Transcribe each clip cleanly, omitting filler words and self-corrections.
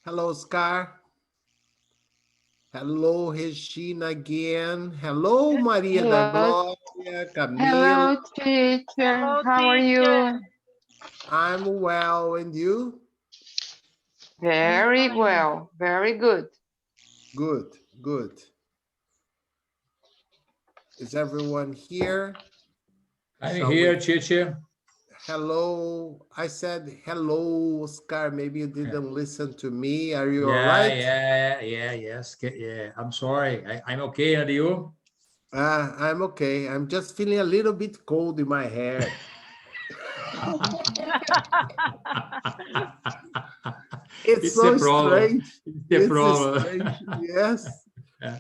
Hello, Oscar. Hello, Regina again. Hello, Maria da Hello. Glória, Camila. Hello, teacher. Hello, How are you? teacher. I'm well, and you? Very well. Very good. Good, good. Is everyone here? I'm Shall here, we- teacher. Hello. I said hello, Oscar. Maybe you didn't listen to me. Are you all Yeah, right? yes. Yeah, I'm sorry. I'm okay, and you? I'm okay. I'm just feeling a little bit cold in my hair. It's so the problem. strange. The It's problem. strange. Yes. Yeah.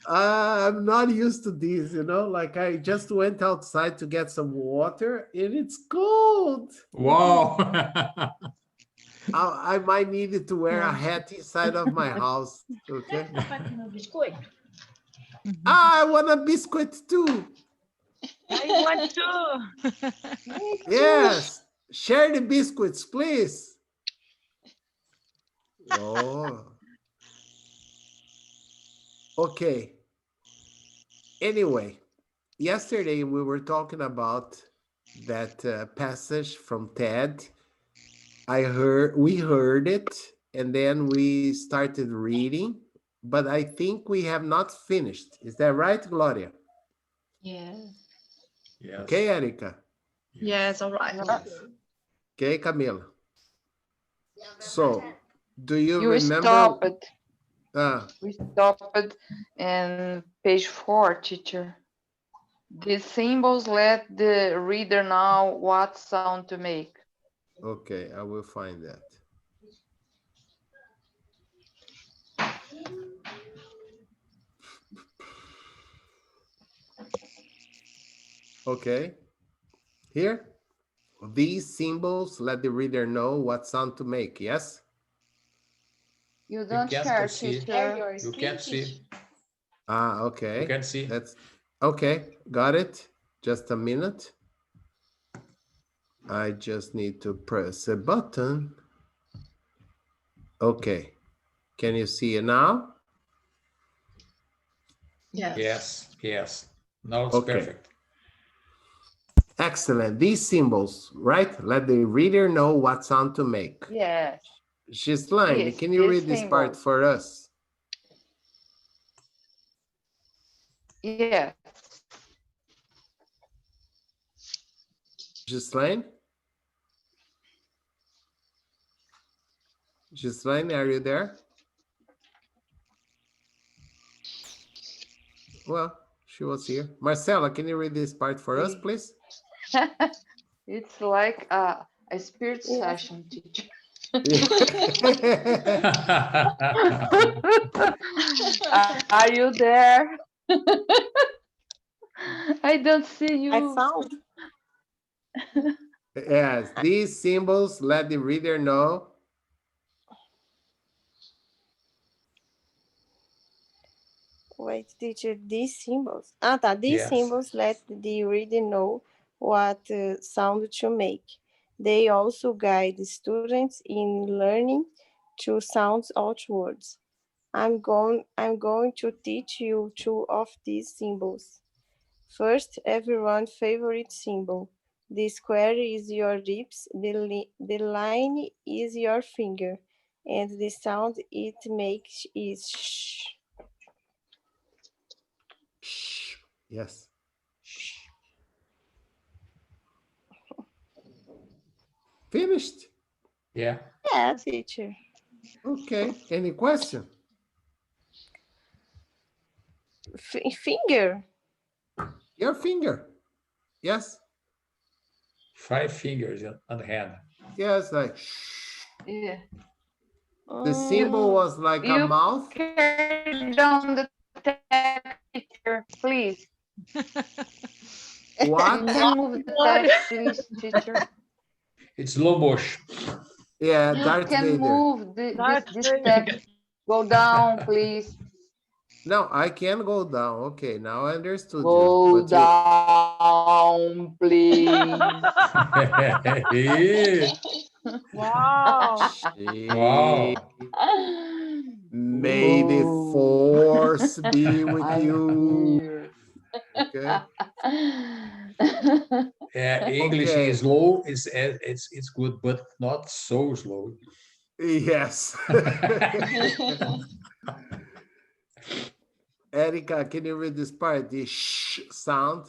I'm not used to this, like I just went outside to get some water and it's cold. Wow. I might need to wear a hat inside of my house. Okay. I want a biscuit too. I want to. Yes. Share the biscuits, please. Oh. Okay. Anyway, yesterday we were talking about that passage from Ted. We heard it, and then we started reading, but I think we have not finished. Is that right, Gloria? Yes. Yes. Okay, Erica. Yes, all right. Okay, Camila. So, do you You remember? stopped. Ah, We stopped in page 4, teacher. The symbols let the reader know what sound to make. okay, I will find that. Okay, here. These symbols let the reader know what sound to make, yes? You don't share, teacher. You can't see. Ah, okay. You can see. That's okay. Got it. Just a minute. I just need to press a button. Okay. Can you see it now? Yes. Now it's Okay. perfect. Excellent. These symbols, right? Let the reader know what sound to make. Yes. Gislaine, Yes, can you these read this part symbols. for us? Yes. Gislaine? Gislaine, are you there? Well, she was here. Marcela, can you read this part for us, please? It's like a spirit session, teacher. Are you there? I don't see you. I found. Yes, these symbols let the reader know. Wait, teacher, these symbols. These Yes. symbols let the reader know what sound to make. They also guide students in learning to sound out words. I'm going to teach you two of these symbols. First, everyone's favorite symbol. The square is your lips, the line is your finger, and the sound it makes is shh. Shh. Yes. Finished? Yeah. Yeah, teacher. Okay. Any question? Finger. Your finger. Yes. 5 fingers on the hand. Yes, like Yeah. the symbol was like a You mouth. carry down the tap, teacher, please. What? Can you move the tap, please, teacher? It's slow motion. Yeah, You Darth can Vader. move Darth this Vader. step. Go down, please. No, I can go down. Okay, now I understood you. Go But down, please. Wow. Wow. May the force be with I'm you. here. Okay. English Okay. is slow. It's good, but not so slow. Yes. Erica, can you read this part? The sh sound.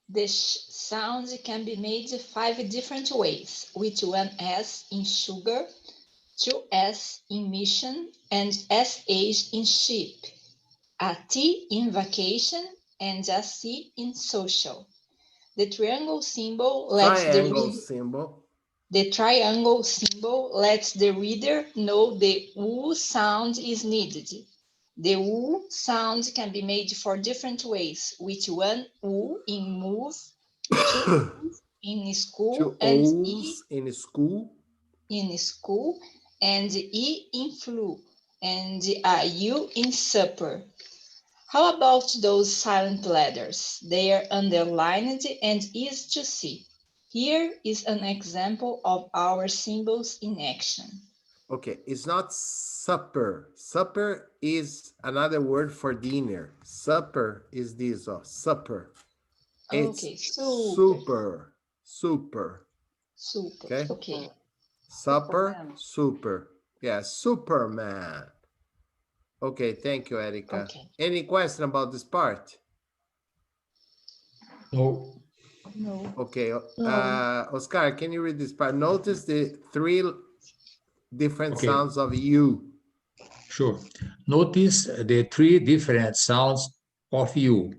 The sh sound can be made 5 different ways, with one S in sugar, 2 S in mission, and SH in sheep, a T in vacation, and a C in social. The triangle symbol lets Triangle symbol. the triangle symbol lets the reader know the U sound is needed. The U sound can be made 4 different ways, with one U in move, 2 U's in school, Two and O's in school. in school, and E in flu, and a U in supper. How about those silent letters? They are underlined and easy to see. Here is an example of our symbols in action. Okay, it's not supper. Supper is another word for dinner. Supper is this, supper. It's Okay, super. super. Super. Okay. Okay. Supper, Superman. super. Yeah, Superman. Okay, thank you, Erica. Okay. Any question about this part? No. No. Okay, No. Oscar, can you read this part? Notice the 3 different Okay. sounds of you. Sure. Notice the 3 different sounds of you.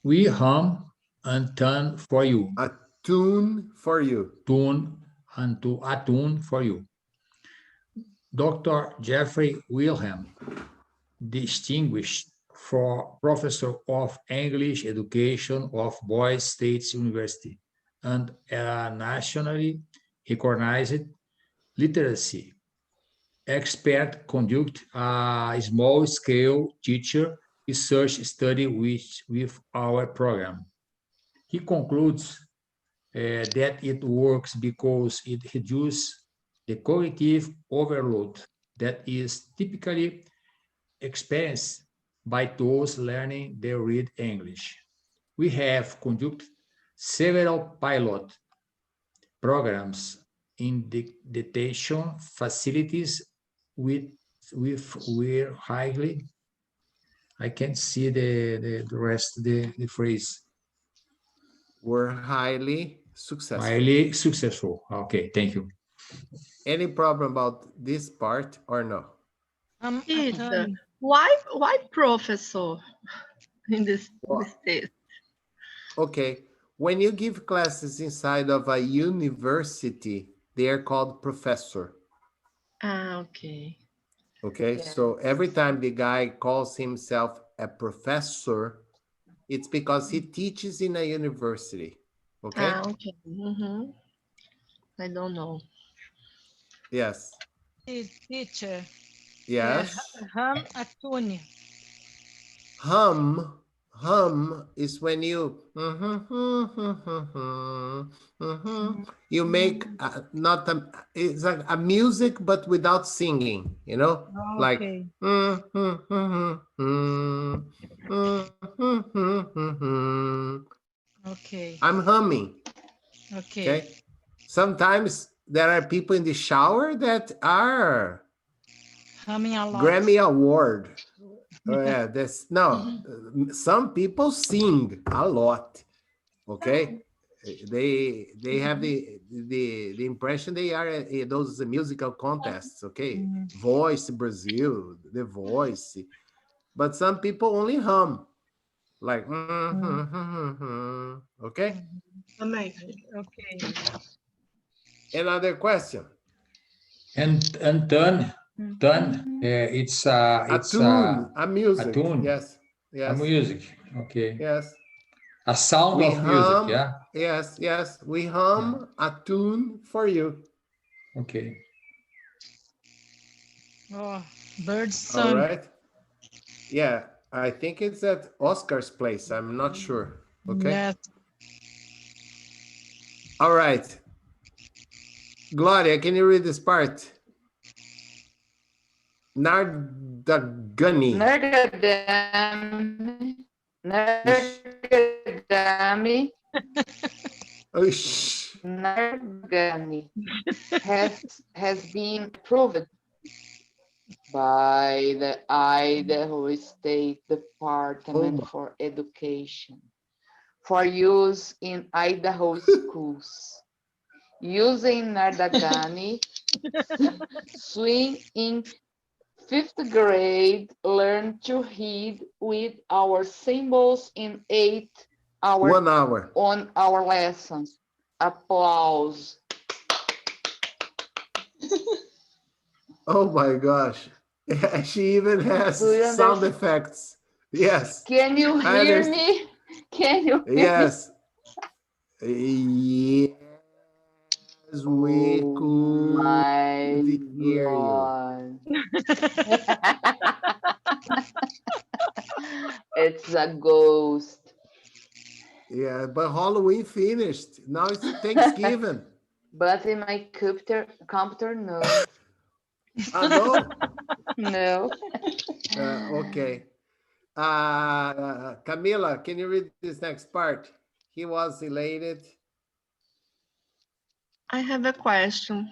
We hum and tune for you. A tune for you. Tune and to attune for you. Dr. Jeffrey Wilhelm, distinguished for professor of English education of Boise State University and a nationally recognized literacy expert, conduct a small-scale teacher research study with our program. He concludes that it works because it reduces the cognitive overload that is typically experienced by those learning to read English. We have conducted several pilot programs in the detention facilities with we're highly. I can't see the rest, the phrase. Were highly successful. Highly successful. Okay, thank you. Any problem about this part or no? Teacher, why professor in this test? Okay, when you give classes inside of a university, they are called professor. Ah, okay. Okay, Yeah. so every time the guy calls himself a professor, it's because he teaches in a university. Okay. Ah, okay. I don't know. Yes. Teacher. Yes. Hum attune. Hum is when you you make not a, it's like a music but without singing, you know, like Okay. Okay. I'm humming. Okay. Okay. Sometimes there are people in the shower that are Humming a lot. Grammy Award. Oh, yeah, that's no. Some people sing a lot. Okay, they have the impression they are those musical contests. Okay, Voice Brazil, The Voice, but some people only hum, like okay. Amazing. Okay. Another question. And turn, it's A tune, a music. tune, Yes, a yes, music. Okay, yes. a sound We of music. hum. Yeah. Yes, yes. We hum a tune for you. Okay. Oh, birds All song. right. Yeah, I think it's at Oscar's place. I'm not sure. Okay. Yes. All right. Gloria, can you read this part? Nardagani. Nargadami Ush. Nargani has been approved by the Idaho State Department for Education for use in Idaho schools. Using Nardagani, swing in 5th grade learn to read with our symbols in 8 hours 1 hour. on our lessons. Applause. Oh my gosh. She even has Do you sound understand? effects. Yes. Can you I hear understand. me? Can you hear me? Yes. Yes, we Oh could my hear you. God. It's a ghost. Yeah, but Halloween finished. Now it's Thanksgiving. But in my computer, no. No. No. Okay. Camila, can you read this next part? He was elated. I have a question.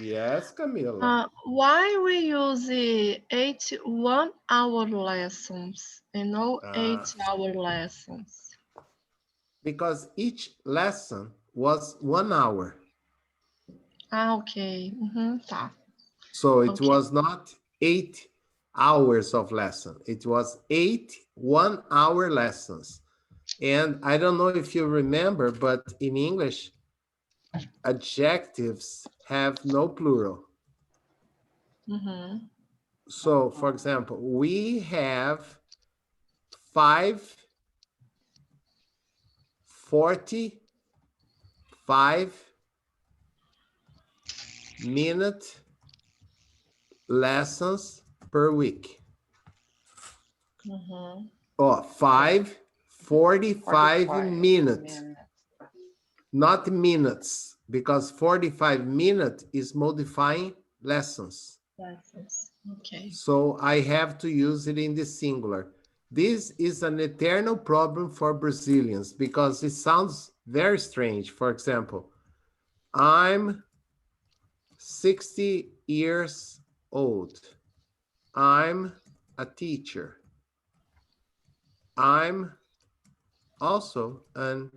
Yes, Camila. Why we use the 8 1-hour lessons and no 8-hour lessons? Because each lesson was 1 hour. Okay. Tá. So it Okay. was not 8 hours of lesson. It was 8 1-hour lessons. And I don't know if you remember, but in English, adjectives have no plural. So, for example, we have 45-minute lessons per week. Oh, 45 minutes, not minutes, because 45 minutes is modifying lessons. Lessons. Okay. So I have to use it in the singular. This is an eternal problem for Brazilians because it sounds very strange. For example, I'm 60 years old. I'm a teacher. I'm also an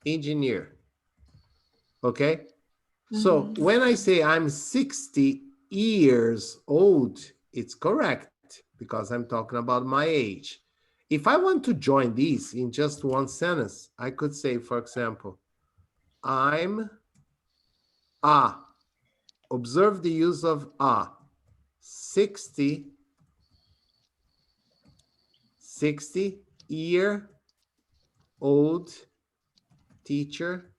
engineer. Okay? So when I say I'm 60 years old, it's correct because I'm talking about my age. If I want to join these in just one sentence, I could say, for example, I'm a. Observe the use of a. 60 year old teacher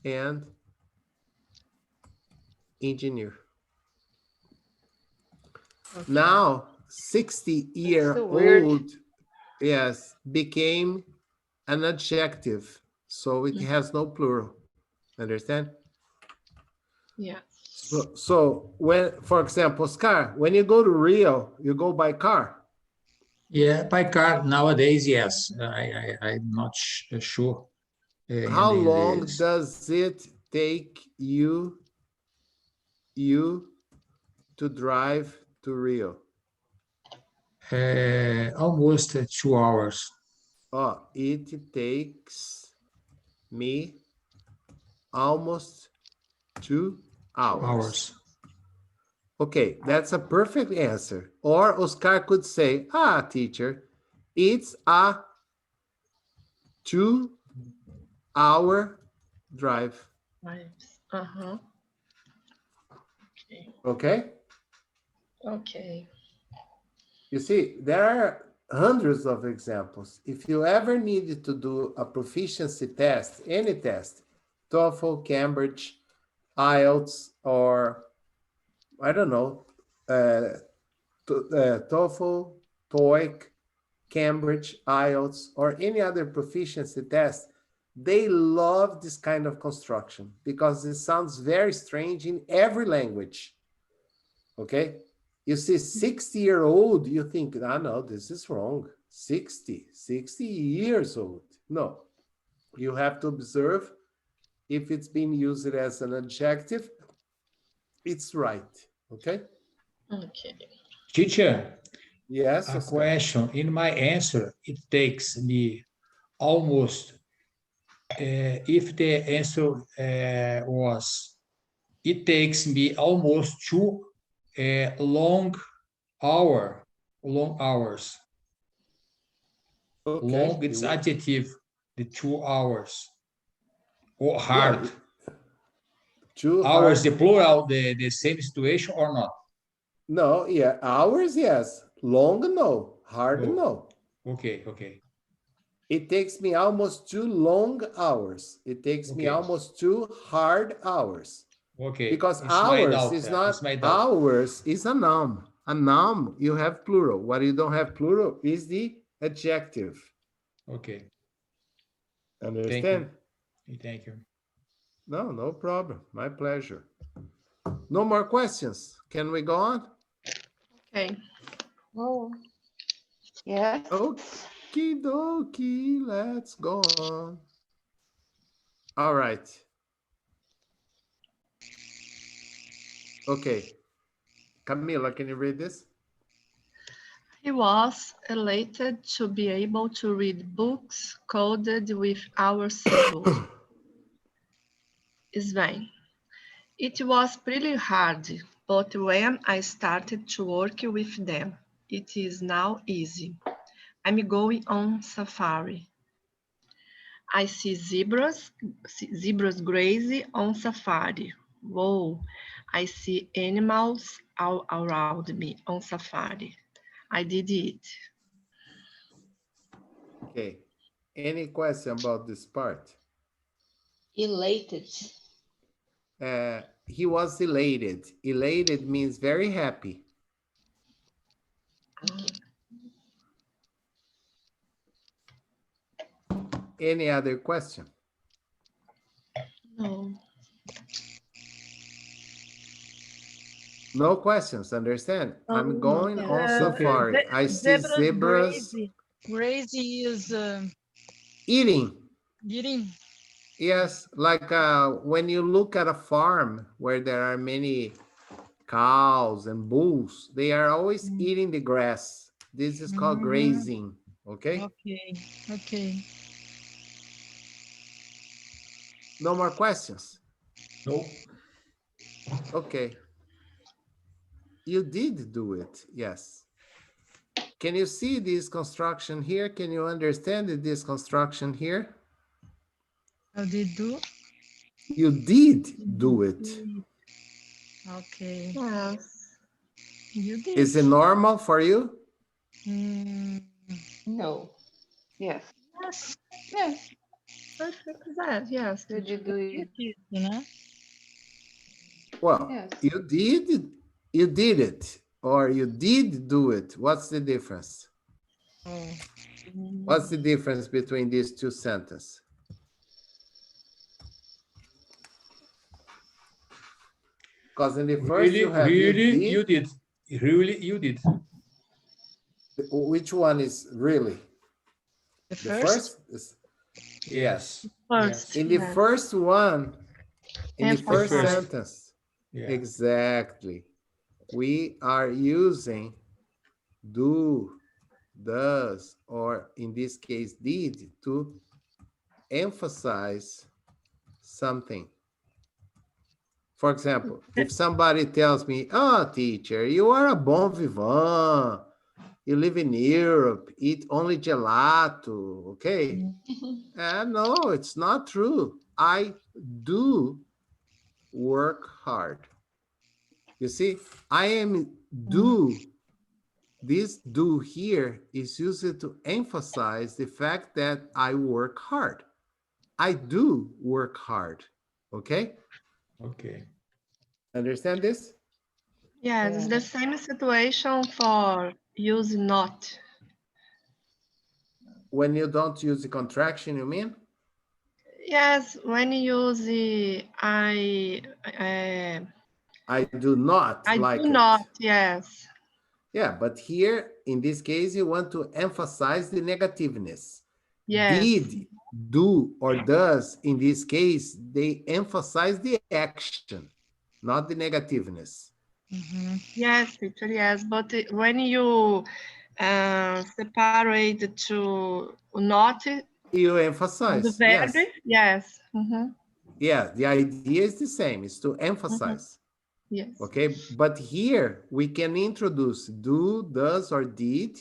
and engineer. Okay. Now, 60-year-old, yes, became an adjective, so it has no plural. Understand? Yeah. So when, for example, Oscar, when you go to Rio, you go by car? Yeah, by car nowadays, yes. I'm not sure. How long does it take you to drive to Rio? Almost 2 hours. Oh, it takes me almost 2 hours. Okay, that's a perfect answer. Or Oscar could say, teacher, it's a 2-hour drive. Okay? Okay. You see, there are hundreds of examples. If you ever needed to do a proficiency test, any test, TOEFL, Cambridge, IELTS, or I don't know, TOEFL, TOEIC, Cambridge, IELTS, or any other proficiency test, They love this kind of construction because it sounds very strange in every language. Okay? You see 60-year-old, you think, ah, no, this is wrong. 60 years old. No, you have to observe if it's being used as an adjective, it's right. Okay? Okay. Teacher, Yes, a Oscar. question. In my answer, it takes me almost, if the answer was, it takes me almost 2 long hours. Okay. Long, it's adjective, the 2 hours. Or hard. Yeah, too Hours, hard. the plural, the same situation or not? No, yeah, hours, yes. Long, no. Hard, No. no. Okay, okay. It takes me almost 2 long hours. It takes me Okay. almost 2 hard hours. Okay. Because It's my hours doubt. is not, It's my doubt. hours is a noun. A noun, you have plural. What you don't have plural is the adjective. Okay. Understand? Thank you. No, no problem. My pleasure. No more questions. Can we go on? Okay. Oh, yes. Okie dokie, let's go on. All right. Okay. Camila, can you read this? He was elated to be able to read books coded with our symbols. Sven. It was pretty hard, but when I started to work with them, it is now easy. I'm going on safari. I see zebras grazing on safari. Whoa, I see animals all around me on safari. I did it. Okay. Any question about this part? Elated. He was elated. Elated means very happy. Any other question? No. No questions, understand? I'm going no. on safari. I see zebras Crazy is eating. eating. Yes, like when you look at a farm where there are many cows and bulls, they are always eating the grass. This is called grazing, okay? Okay, okay. No more questions? No. Okay. You did do it, yes. Can you see this construction here? Can you understand this construction here? How did do? You did do it. Okay. Yes. You did. Is it normal for you? No. Yes. Yes. Yes. I think that, yes. Did you do it? You know? Well, Yes. you did it, or you did do it. What's the difference? Oh. What's the difference between these two sentences? Because in the first you have you did. Really, you did. Which one is really? The The first? first is, yes. First. In the yes. first one, in the first Emphasize. sentence, Yeah. exactly. We are using do, does, or in this case, did to emphasize something. For example, if somebody tells me, oh, teacher, you are a bon vivant, you live in Europe, eat only gelato, okay? No, it's not true. I do work hard. You see, I am do. This do here is used to emphasize the fact that I work hard. I do work hard, okay? Okay. Understand this? Yes, it's the same situation for use not. When you don't use the contraction, you mean? Yes, when you use the I do not I like do it. not, yes. Yeah, but here, in this case, you want to emphasize the negativeness. Yes. Did, do, or does, in this case, they emphasize the action, not the negativeness. Mhm. Yes, teacher, yes. But when you separate to not You the emphasize, verb, yes. yes. Mm-hmm. Yeah, the idea is the same, is to Mm-hmm. emphasize. Yes. Okay, but here we can introduce do, does, or did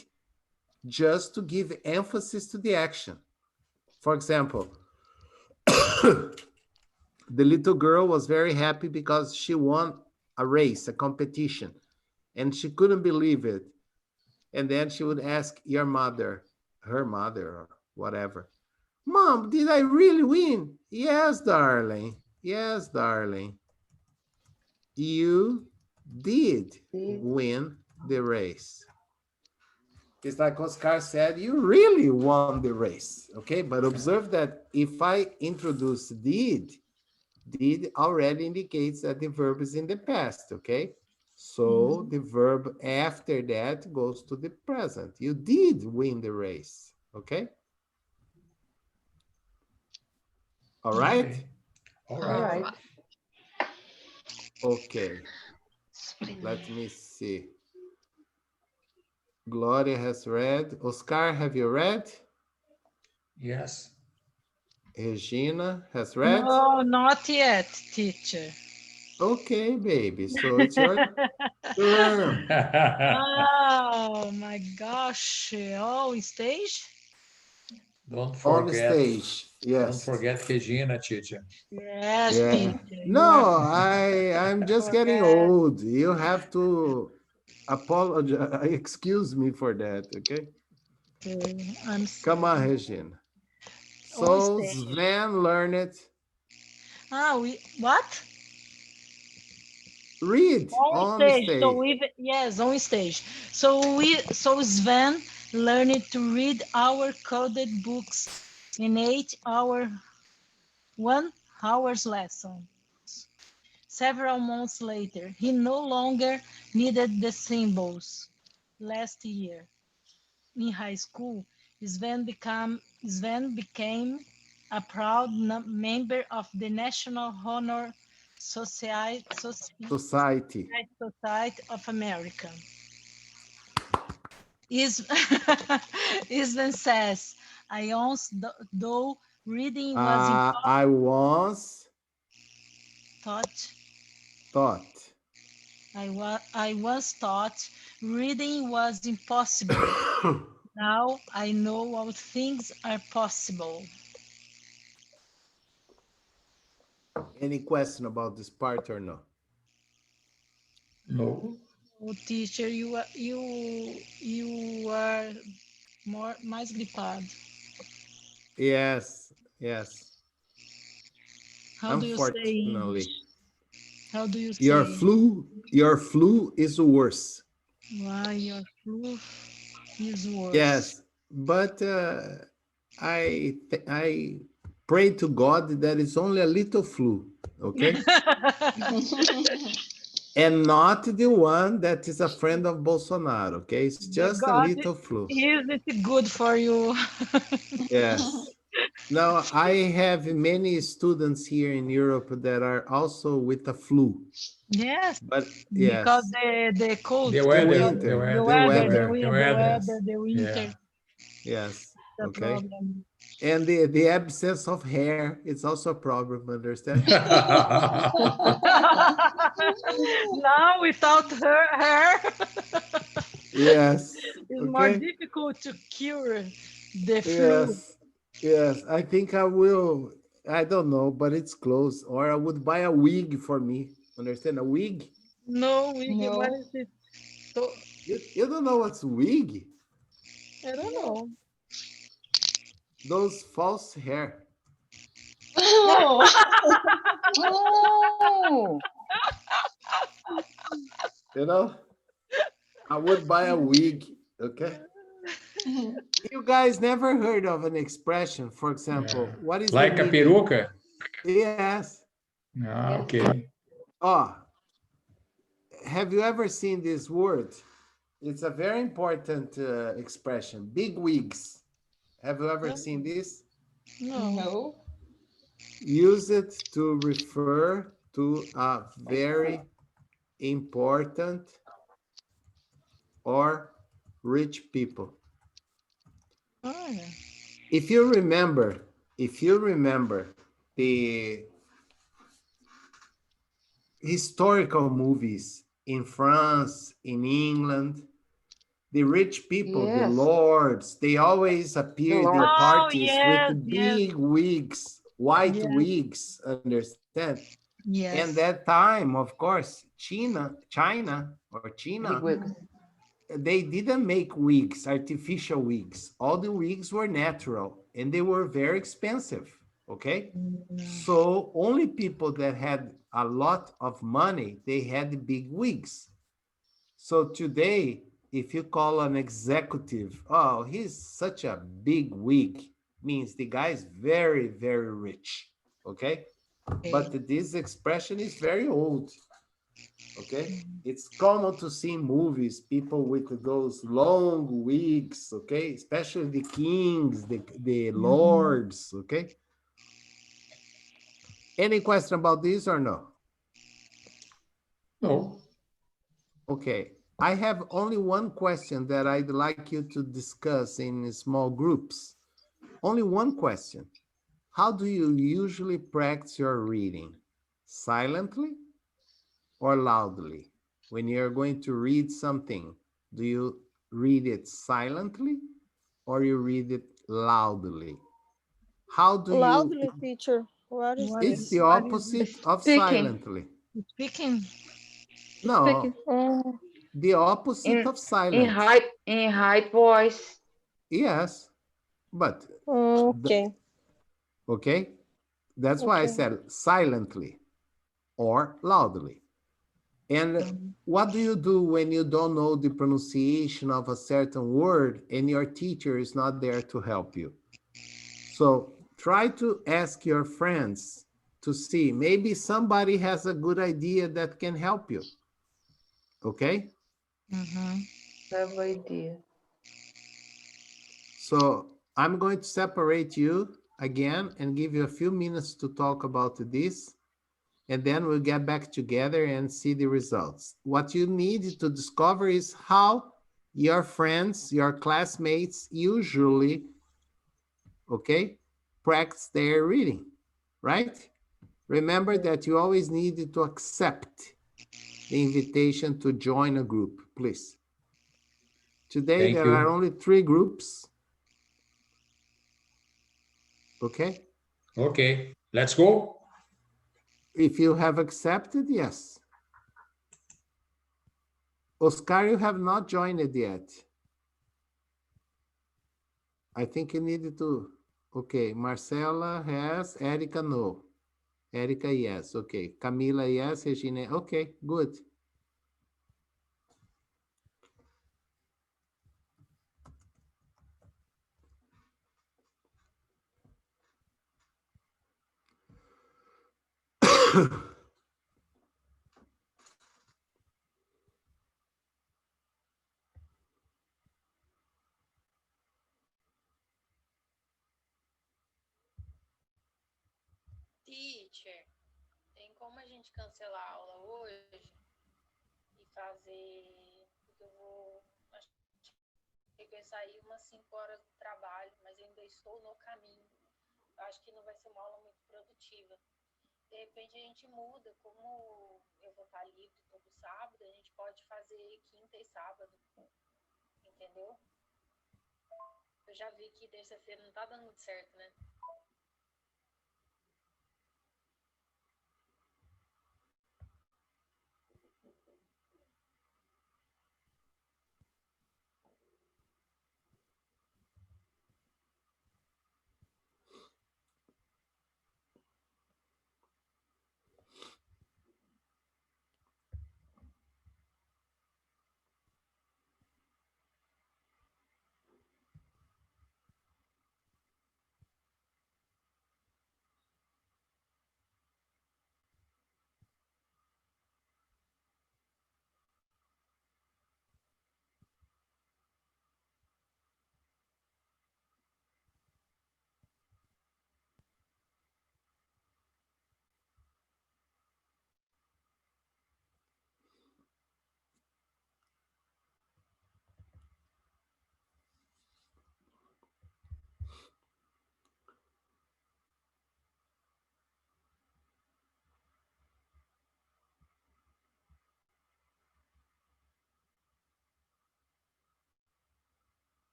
just to give emphasis to the action. For example, the little girl was very happy because she won a race, a competition, and she couldn't believe it. And then she would ask your mother, her mother, or whatever, Mom, did I really win? Yes, darling. Yes, darling. You did win the race. It's like Oscar said, you really won the race. Okay, but observe that if I introduce did already indicates that the verb is in the past. Okay, so the verb after that goes to the present. You did win the race. Okay, all right. Okay. All All right. right. Okay, let me see. Gloria has read. Oscar, have you read? Yes. Regina has read. No, not yet, teacher. Okay, baby. So it's your turn. Oh my gosh. Oh, stage? Don't On forget, stage. don't Yes. forget Regina, teacher. Yes, Yeah. teacher. You are No, I'm just getting correct. old. You have to apologize. Excuse me for that. Okay. Okay, I'm Come on, sorry. Regina. On So stage. Sven learn it. Ah, we what? Read On on stage. So stage. we yes, on stage. So Sven learned to read our coded books in 8 hour 1 hour's lesson. Several months later, he no longer needed the symbols. Last year, in high school, Sven became a proud member of the National Honor Society. Society of America. Is Sven says, I once, though reading was I once taught, thought. I once thought reading was impossible. Now I know all things are possible. Any question about this part or no? No. Oh, teacher, you are mais gripado. Yes, yes. How do you say Unfortunately, English? How do you your say? flu is worse. Why your flu is worse? Yes, but I pray to God that it's only a little flu, okay, and not the one that is a friend of Bolsonaro. Okay, it's The just a God little flu. isn't good for you. Yes. Now I have many students here in Europe that are also with the flu, Yes, but because yes, the cold, The the weather, because the winter, the the weather, weather, weather. the the weather. weather, Yes, the winter, Yeah. yes. the Okay. problem. And the absence of hair is also a problem, understand? Now without her, Yes. it's more Okay. difficult to cure the flu. Yes. Yes. I think I will. I don't know, but it's close. Or I would buy a wig for me. Understand? A wig? No, what No. is it? So You don't know what's wig? I don't No. know. Those false hair. Oh. Oh, You know? I would buy a wig. Okay. guys never heard of an expression, for example, what is the Like a meaning? peruca? Yes. Ah, Yes. okay. Oh, have you ever seen this word? It's a very important expression, big wigs. Have you ever seen this? No. No. Use it to refer to a very important or rich people. Oh, yeah. If you remember the historical movies in France, in England, the rich people, the Yes. lords, they always The appeared in Lord. Oh, parties yes, with yes, big wigs, white yes, wigs, understand? And yes. that time, of course, Big China, wigs. they didn't make wigs, artificial wigs. All the wigs were natural and they were very expensive. Okay. Mm. So only people that had a lot of money, they had big wigs. So today, if you call an executive, oh, he's such a big wig, means the guy is very, very rich. Okay. Okay. But this expression is very old. Okay. It's common to see in movies people with those long wigs, okay, especially the kings, the Mhm. lords, okay. Any question about this or no? No. Okay, I have only one question that I'd like you to discuss in small groups. Only one question. How do you usually practice your reading? Silently or loudly? When you're going to read something, do you read it silently or you read it loudly? How do you, Loudly, teacher. What is What it's is this? the what is it? opposite of Speaking. silently. Speaking? No, Speaking. Oh, the opposite In of silent. in high voice. Yes, but, okay, okay, that's why I okay. said silently or loudly. And Um, what do you do when you don't know the pronunciation of a certain word and your teacher is not there to help you? So try to ask your friends to see, maybe somebody has a good idea that can help you. Okay? mhm. Have idea. So I'm going to separate you again and give you a few minutes to talk about this. And then we'll get back together and see the results. What you need to discover is how your friends, your classmates usually, okay, practice their reading, right? Remember that you always need to accept the invitation to join a group, please. Today, Thank there are you. only 3 groups, okay? Okay, let's go. If you have accepted, yes. Oscar, you have not joined it yet. I think you needed to, okay, Marcela has, Erica no. Erica, yes, okay. Camila, yes, Regina, okay, good. Teacher, tem como a gente cancelar a aula hoje e fazer. Porque eu vou. Acho que vai sair umas 5 horas do trabalho, mas eu ainda estou no caminho. Eu acho que não vai ser uma aula muito produtiva. De repente a gente muda, como eu vou estar livre todo sábado, a gente pode fazer quinta e sábado, entendeu? Eu já vi que terça-feira não tá dando muito certo, né?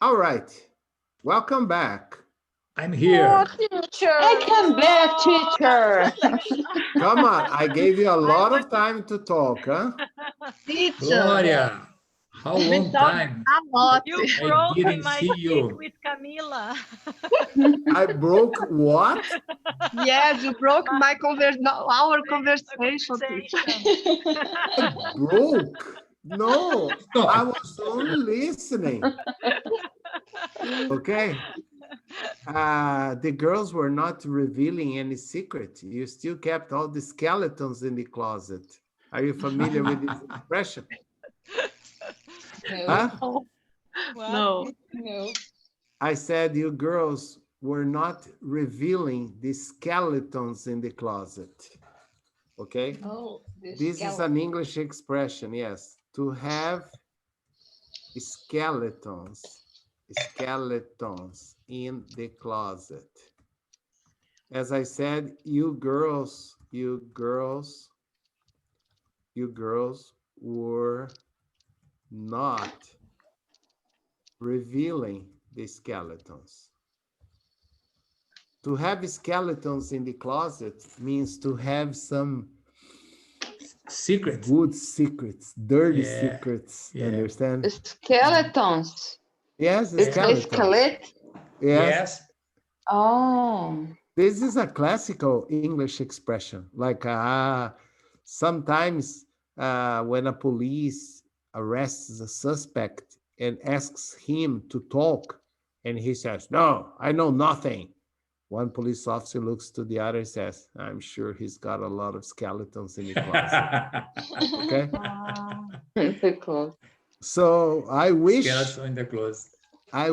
All right. Welcome back. I'm Oh, here. teacher. I come back, teacher. Come on. I gave you a lot of time to talk, huh? Teacher, Gloria, how we long talked time? a lot. You I broke didn't my see stick you. with Camila. I broke what? Yes, you broke My- my our conversation, teacher. I broke. No, I was only listening. Okay. The girls were not revealing any secret. You still kept all the skeletons in the closet. Are you familiar with this expression? Huh? No, What? No. no. I said you girls were not revealing the skeletons in the closet. Okay? Oh, the This is an English expression, yes. To have skeletons in the closet. As I said, you girls were not revealing the skeletons. To have skeletons in the closet means to have some Secret. good secrets, dirty Yeah, secrets, yeah. understand? Skeletons. Yes, It's a skeletons. skeleton. Yes. Yes. Oh. This is a classical English expression. Like sometimes when a police arrests a suspect and asks him to talk, and he says, "No, I know nothing." One police officer looks to the other and says, "I'm sure he's got a lot of skeletons in the closet." Okay? Because So I wish Skeleton in the closet. I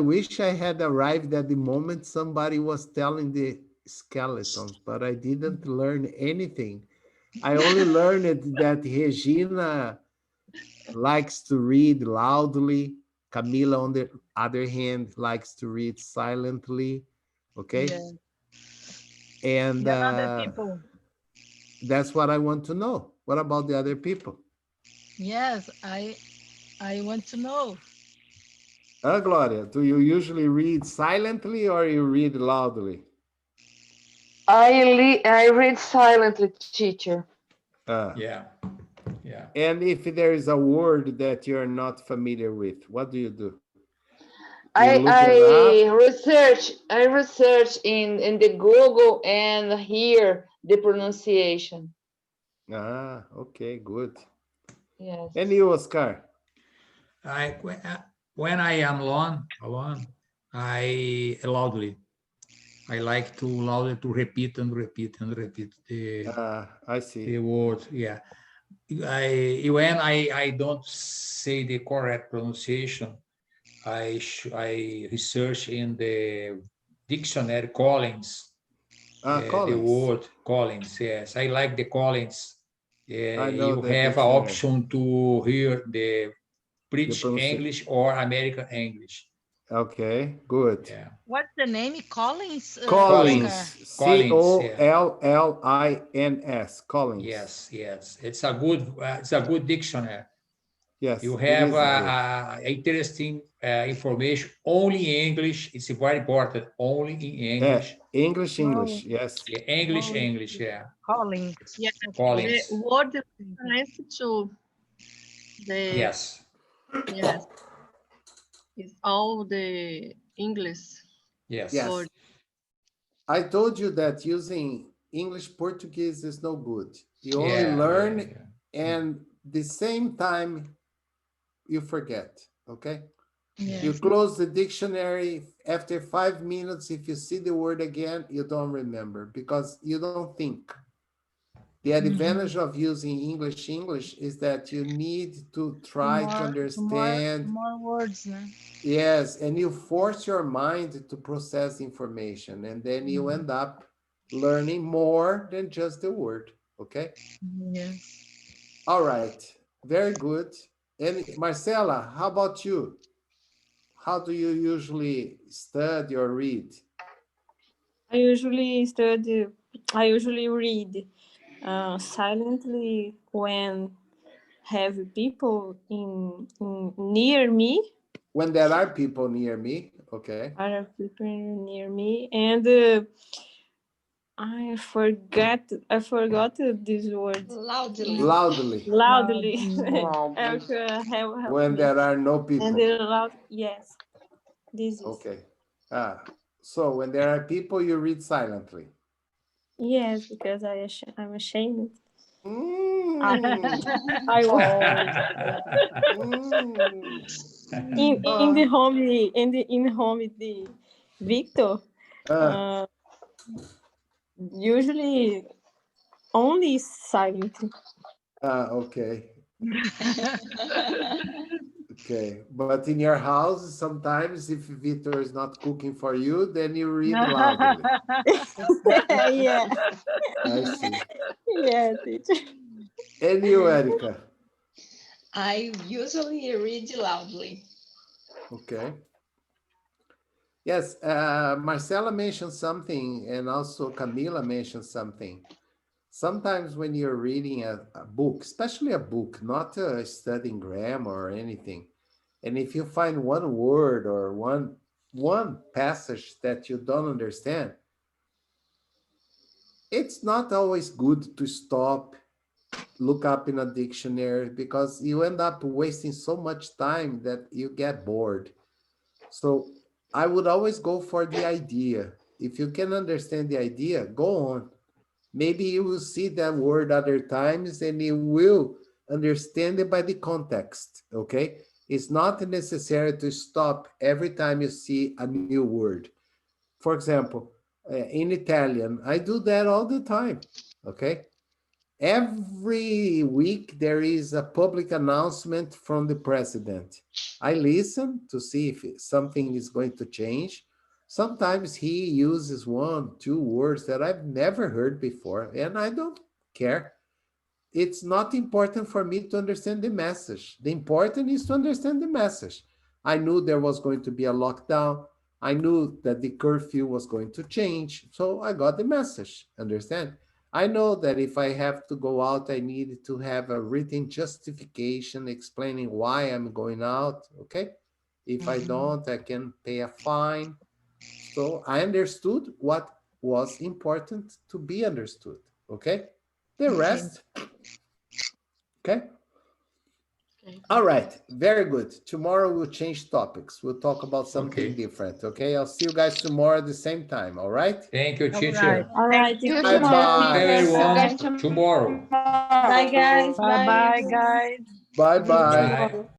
had arrived at the moment somebody was telling the skeletons, but I didn't learn anything. I only learned that Regina likes to read loudly. Camila, on the other hand, likes to read silently. Okay. Yeah. And And other people. that's what I want to know. What about the other people? Yes, I want to know. Gloria, do you usually read silently or you read loudly? I read silently, teacher. Yeah, yeah. And if there is a word that you're not familiar with, what do? You look it up? I research in the Google and hear the pronunciation. Okay, good. Yes. And you, Oscar? When I am alone, I loudly. I like to loudly to repeat and repeat and repeat I see. the word. Yeah. When I don't say the correct pronunciation, I research in the dictionary Collins, the Collins. word Collins. Yes, I like the Collins. I know You the have an dictionary. option to hear the The British pronunciation. English or American English. Okay, good. Yeah. What's the name? Collins? Collins. Oscar? Collins. Yeah. Collins. Collins. Yes. It's a good dictionary. Yes, You it have is good. interesting information only in English. It's very important. Only in English. English. Oh, Yes. Yeah, oh, English. Yeah, Collins. Yeah, the Collins. word reference to the Yes. yes is all the English Yes. Yes. word. I told you that using English Portuguese is no good. You only Yeah. learn and the same time you forget. Okay. You Yes. close the dictionary after 5 minutes. If you see the word again, you don't remember because you don't think. The advantage of using English is that you need to try to understand. More words, né? Yes, and you force your mind to process information, and then you end up learning more than just the word. Okay. Yes. All right. Very good. And Marcela, how about you? How do you usually study or read? I usually read silently when have people in near me, When there are people near me, okay. Are people near me, and I forgot this word. Loudly. Loudly. Loudly. Loudly. Erica, help When me. there are no And people. the loud, yes, this is. Okay. So when there are people, you read silently. Yes, because I'm ashamed. Mm, I was mm. in the home in home the Victor. Uh, Uh, usually only silent. okay. Okay. But in your house, sometimes if Victor is not cooking for you, then you read loudly. Yeah, I see. yeah, teacher. And you, Erica? I usually read loudly. Okay. Yes, Marcela mentioned something, and also Camila mentioned something. Sometimes when you're reading a book, especially a book, not studying grammar or anything, and if you find one word or one passage that you don't understand, it's not always good to stop, look up in a dictionary, because you end up wasting so much time that you get bored. So I would always go for the idea. If you can understand the idea, go on. Maybe you will see that word other times and you will understand it by the context. Okay. It's not necessary to stop every time you see a new word. For example, in Italian, I do that all the time. Okay. Every week there is a public announcement from the president. I listen to see if something is going to change. Sometimes he uses one, two words that I've never heard before, and I don't care. It's not important for me to understand the message. The important is to understand the message. I knew there was going to be a lockdown. I knew that the curfew was going to change. So I got the message. Understand? I know that if I have to go out, I need to have a written justification explaining why I'm going out. Okay. If I don't, I can pay a fine. So I understood what was important to be understood. Okay. The rest, okay. All right, very good. Tomorrow we'll change topics. We'll talk about something Okay. different. Okay, I'll see you guys tomorrow at the same time. All right. Thank you, All right. teacher. All right, You Bye teacher. tomorrow, bye. teacher. See you guys Everyone, tomorrow. Bye, guys. Bye Bye, bye, everyone. guys. Bye See you bye. Bye. tomorrow.